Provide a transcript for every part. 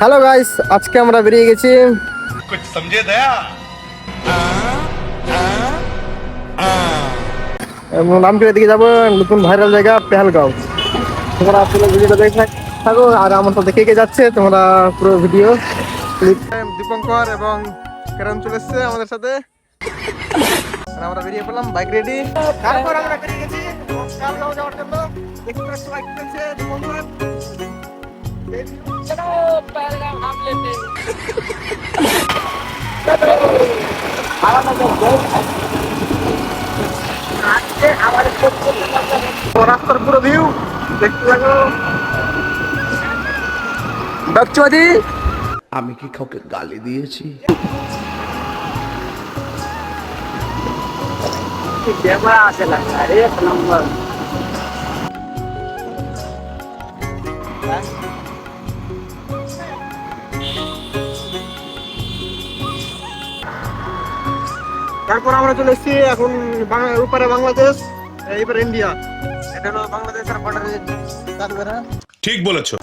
Hello guys, আজকে আমরা বেরিয়ে গেছি कुछ समझे दया রামপুরের দিকে যাবো। নতুন ভাইরাল জায়গা পেহেলগাঁও। তোমরা পুরো ভিডিওটা দেখে থাকো আর আমার তো দেখে যাচ্ছে তোমরা পুরো ভিডিও ক্লিপ। দীপঙ্কর এবং কেরম চলে এসছে আমাদের সাথে। আর আমরা বেরিয়ে পড়লাম, বাইক রেডি। তারপর আমরা বেরিয়ে গেছি পেহেলগাঁও যাওয়ার জন্য। এক্সপ্রেস বাইক চলছে দীপঙ্কর। चलो पहलगाम हम लेते রাস্তার পুরো ভিউ দেখতে থাকো। বাচ্চাদি আমি কি কাউকে গালি দিয়েছি? कैमरा आसे लगता है एक नंबर। তারপর আমরা চলে এসেছি এখন উপরে বাংলাদেশ, এইবার ইন্ডিয়া। এটা হলো বাংলাদেশের বর্ডারে তারপরে ठीक बोलेছো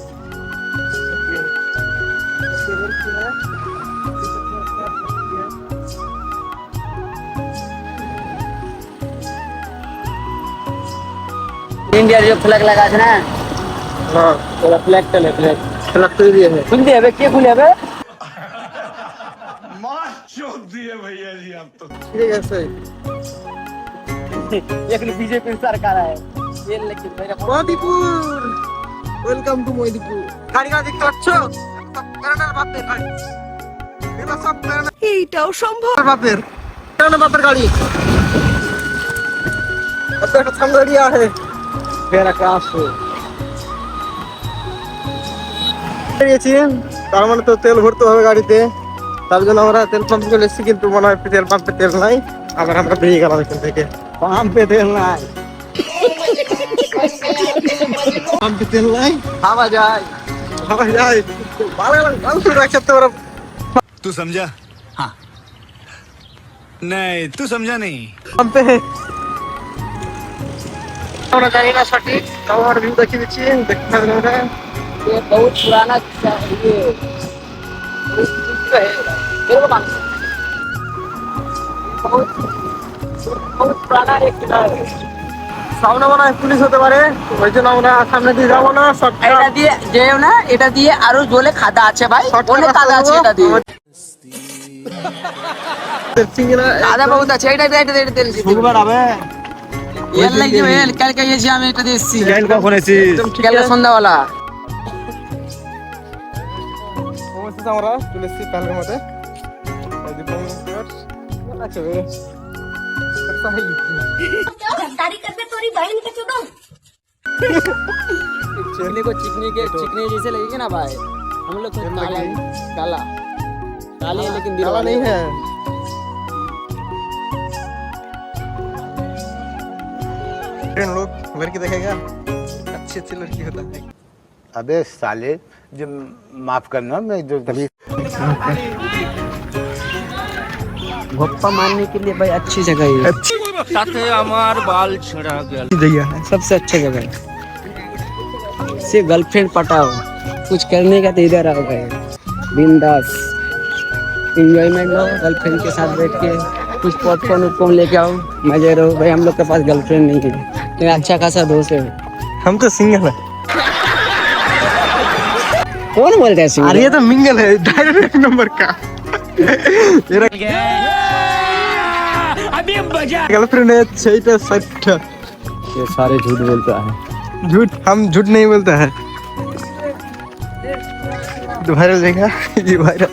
इंडिया जो फ्लैग लगा है ना, হ্যাঁ थोड़ा फ्लैग चले फ्लैग ফ্ল্যাগ তুলে দিয়ে खुल दिए बे, क्या खुले बे? मार चोद दिए भैया जी आप तो ঠিক আছে। एक बीजेपी सरकार है ये, लेकिन मेरा মদিপুর, ওয়েলকাম টু মদিপুর। গাড়ি দেখতে পাচ্ছ? কানাডার বাপের গাড়ি। এগুলো সব এইটাও সম্ভব। বাপের কানাডার বাপের গাড়ি। अब একটা সামগাড়িয়া আছে বেরা ক্লাস বেরিয়েছি। তার মানে তো তেল ভরতে হবে গাড়িতে, তার জন্য আমরা তেল পাম্প চলে এসেছি, কিন্তু মনে হয় তেল পাম্পে তেল নাই। আবার আমরা বেরিয়ে গেলাম এখান থেকে। পাম্পে তেল নাই, পাম্পে তেল নাই, হাওয়া যায়। সবাই যায়। ভালো লাগলো রাখতে ওরা तू समझा हाँ नहीं तू समझा नहीं পাম্পে। আমরা জানি না সঠিক, তাও আর ভিউ দেখিয়ে দিচ্ছি, দেখতে থাকবেন ওটা। ये बहुत पुराना ये है, मेरे को मालूम बहुत बहुत पुराना एक किला है। সামনে মনে হয় পুলিশ হতে পারে, ওই জন্য আমরা সামনে দিয়ে যাবো না। এটা দিয়ে যেও না, এটা দিয়ে আরো জলে খাদা আছে ভাই, অনেক কাদা আছে এটা দিয়ে, কাদা বহুত আছে। এটা তেল এর লাগি এল কালকে এসে আমি এটা দিয়েছি, কখন এসেছিস? কালকে সন্ধ্যাবেলা। অবশেষে আমরা চলে এসেছি প্যালের মধ্যে। আচ্ছা गद्दारी करके तोरी बहन के चुदो। चिकनी को चिकनी जैसे लगेगी ना भाई, हम लोग को काला काला काली है, लेकिन दिल काला वाली नहीं है। लोग लड़की देखेगा, अच्छी अच्छी लड़की होता है। अबे साले, जो माफ करना, मैं जो तभी भोप्पा मारने के लिए भाई अच्छी जगह है, साथे हमार बाल छिड़ा गया। सबसे अच्छा जगह है। सिर्फ गर्लफ्रेंड पटाओ, कुछ करने का तो इधर आओ भाई, बिंदास एंजॉयमेंट लो, गर्लफ्रेंड के साथ बैठ के कुछ पॉपकॉर्न उपकॉर्न लेके आओ, मजे रहो भाई। हम लोग के पास गर्लफ्रेंड नहीं है, लेकिन अच्छा खासा दोस्त है। हम तो सिंगल है। कौन बोलता है अरे ये तो मिंगल है, डायरेक्ट एक नंबर का। मेरा अभी बजा गर्लफ्रेंड है, सही तो सच। ये सारे झूठ बोलता है। झूठ, हम झूठ नहीं बोलते हैं। वायरल देखा ये वायरल